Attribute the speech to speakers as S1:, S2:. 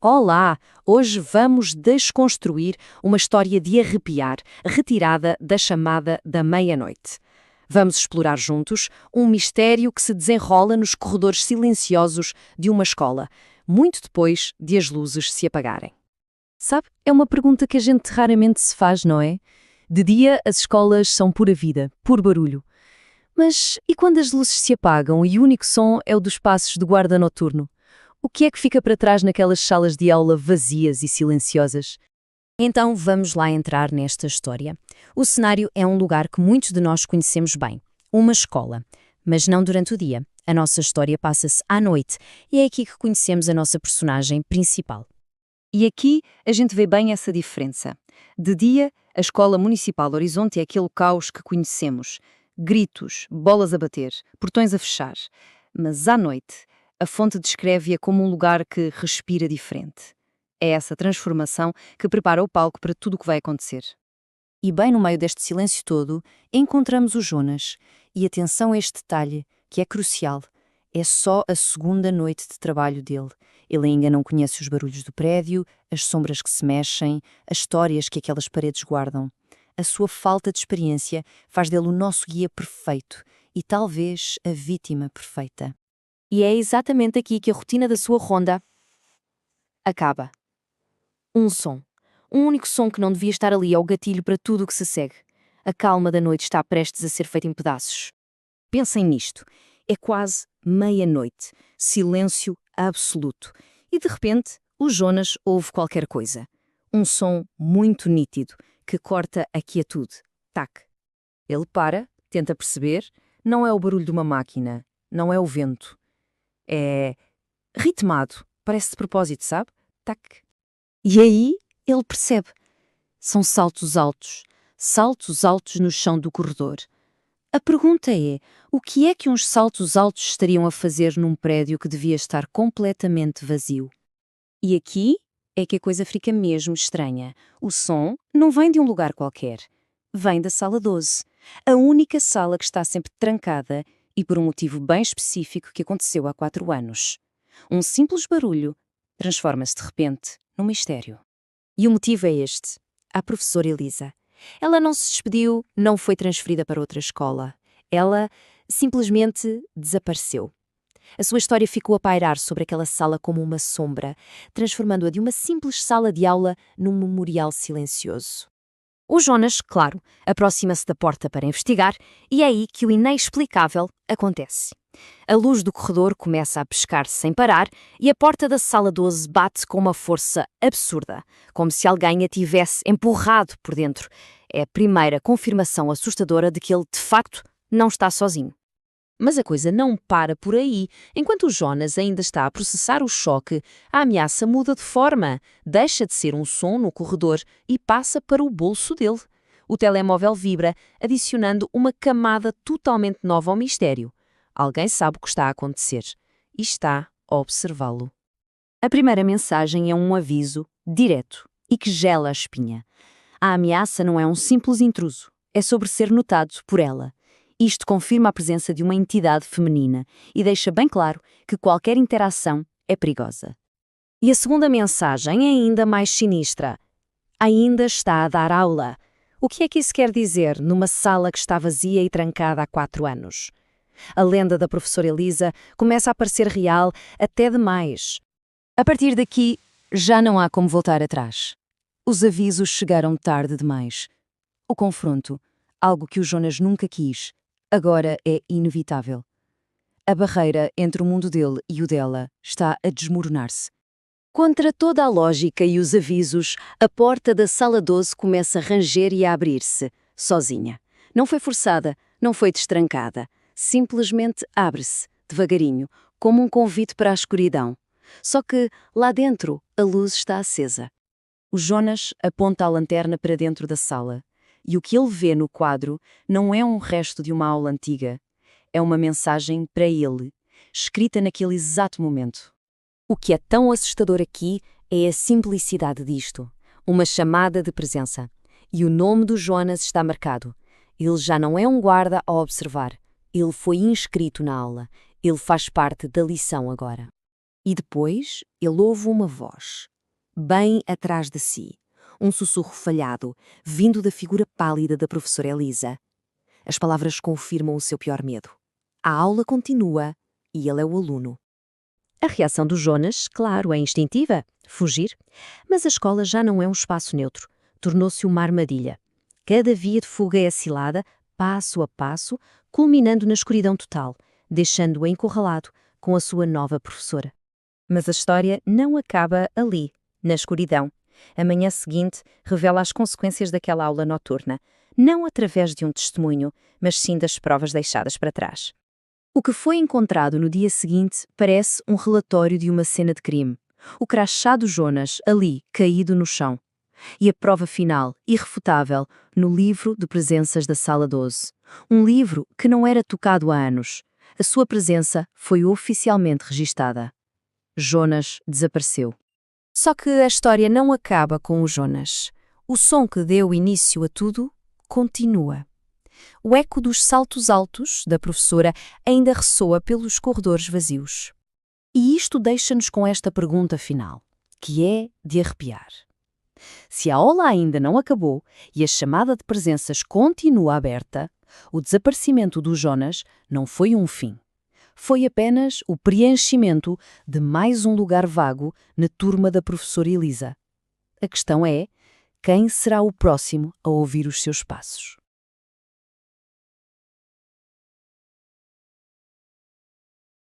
S1: Olá! Hoje vamos desconstruir uma história de arrepiar, retirada da chamada da meia-noite. Vamos explorar juntos um mistério que se desenrola nos corredores silenciosos de uma escola, muito depois de as luzes se apagarem. Sabe, é uma pergunta que a gente raramente se faz, não é? De dia, as escolas são pura vida, puro barulho. Mas e quando as luzes se apagam e o único som é o dos passos do guarda noturno? O que é que fica para trás naquelas salas de aula vazias e silenciosas? Então vamos lá entrar nesta história. O cenário é um lugar que muitos de nós conhecemos bem, uma escola, mas não durante o dia. A nossa história passa-se à noite e é aqui que conhecemos a nossa personagem principal. E aqui a gente vê bem essa diferença. De dia, a Escola Municipal Horizonte é aquele caos que conhecemos. Gritos, bolas a bater, portões a fechar. Mas à noite, a fonte descreve-a como um lugar que respira diferente. É essa transformação que prepara o palco para tudo o que vai acontecer. E bem no meio deste silêncio todo, encontramos o Jonas. E atenção a este detalhe, que é crucial. É só a segunda noite de trabalho dele. Ele ainda não conhece os barulhos do prédio, as sombras que se mexem, as histórias que aquelas paredes guardam. A sua falta de experiência faz dele o nosso guia perfeito e talvez a vítima perfeita. E é exatamente aqui que a rotina da sua ronda acaba. Um som. Um único som que não devia estar ali é o gatilho para tudo o que se segue. A calma da noite está prestes a ser feita em pedaços. Pensem nisto. É quase meia-noite. Silêncio absoluto. E de repente, o Jonas ouve qualquer coisa. Um som muito nítido que corta a quietude. Tac. Ele para, tenta perceber. Não é o barulho de uma máquina. Não é o vento. É ritmado, parece de propósito, sabe? Tac. E aí ele percebe. São saltos altos no chão do corredor. A pergunta é, o que é que uns saltos altos estariam a fazer num prédio que devia estar completamente vazio? E aqui é que a coisa fica mesmo estranha. O som não vem de um lugar qualquer. Vem da sala 12, a única sala que está sempre trancada e por um motivo bem específico que aconteceu há 4 anos. Um simples barulho transforma-se de repente num mistério. E o motivo é este. A professora Elisa. Ela não se despediu, não foi transferida para outra escola. Ela simplesmente desapareceu. A sua história ficou a pairar sobre aquela sala como uma sombra, transformando-a de uma simples sala de aula num memorial silencioso. O Jonas, claro, aproxima-se da porta para investigar e é aí que o inexplicável acontece. A luz do corredor começa a piscar sem parar e a porta da sala 12 bate com uma força absurda, como se alguém a tivesse empurrado por dentro. É a primeira confirmação assustadora de que ele, de facto, não está sozinho. Mas a coisa não para por aí. Enquanto o Jonas ainda está a processar o choque, a ameaça muda de forma. Deixa de ser um som no corredor e passa para o bolso dele. O telemóvel vibra, adicionando uma camada totalmente nova ao mistério. Alguém sabe o que está a acontecer e está a observá-lo. A primeira mensagem é um aviso direto e que gela a espinha. A ameaça não é um simples intruso, é sobre ser notado por ela. Isto confirma a presença de uma entidade feminina e deixa bem claro que qualquer interação é perigosa. E a segunda mensagem é ainda mais sinistra. Ainda está a dar aula. O que é que isso quer dizer numa sala que está vazia e trancada há 4 anos? A lenda da professora Elisa começa a parecer real até demais. A partir daqui, já não há como voltar atrás. Os avisos chegaram tarde demais. O confronto, algo que o Jonas nunca quis, agora é inevitável. A barreira entre o mundo dele e o dela está a desmoronar-se. Contra toda a lógica e os avisos, a porta da sala 12 começa a ranger e a abrir-se, sozinha. Não foi forçada, não foi destrancada. Simplesmente abre-se, devagarinho, como um convite para a escuridão. Só que, lá dentro, a luz está acesa. O Jonas aponta a lanterna para dentro da sala. E o que ele vê no quadro não é um resto de uma aula antiga. É uma mensagem para ele, escrita naquele exato momento. O que é tão assustador aqui é a simplicidade disto. Uma chamada de presença. E o nome do Jonas está marcado. Ele já não é um guarda a observar. Ele foi inscrito na aula. Ele faz parte da lição agora. E depois ele ouve uma voz, bem atrás de si, um sussurro falhado, vindo da figura pálida da professora Elisa. As palavras confirmam o seu pior medo. A aula continua e ele é o aluno. A reação do Jonas, claro, é instintiva, fugir. Mas a escola já não é um espaço neutro. Tornou-se uma armadilha. Cada via de fuga é acilada, passo a passo, culminando na escuridão total, deixando-o encurralado com a sua nova professora. Mas a história não acaba ali, na escuridão. A manhã seguinte revela as consequências daquela aula noturna, não através de um testemunho, mas sim das provas deixadas para trás. O que foi encontrado no dia seguinte parece um relatório de uma cena de crime. O crachá do Jonas, ali, caído no chão. E a prova final, irrefutável, no livro de presenças da Sala 12. Um livro que não era tocado há anos. A sua presença foi oficialmente registada. Jonas desapareceu. Só que a história não acaba com o Jonas. O som que deu início a tudo continua. O eco dos saltos altos da professora ainda ressoa pelos corredores vazios. E isto deixa-nos com esta pergunta final, que é de arrepiar. Se a aula ainda não acabou e a chamada de presenças continua aberta, o desaparecimento do Jonas não foi um fim. Foi apenas o preenchimento de mais um lugar vago na turma da professora Elisa. A questão é, quem será o próximo a ouvir os seus passos?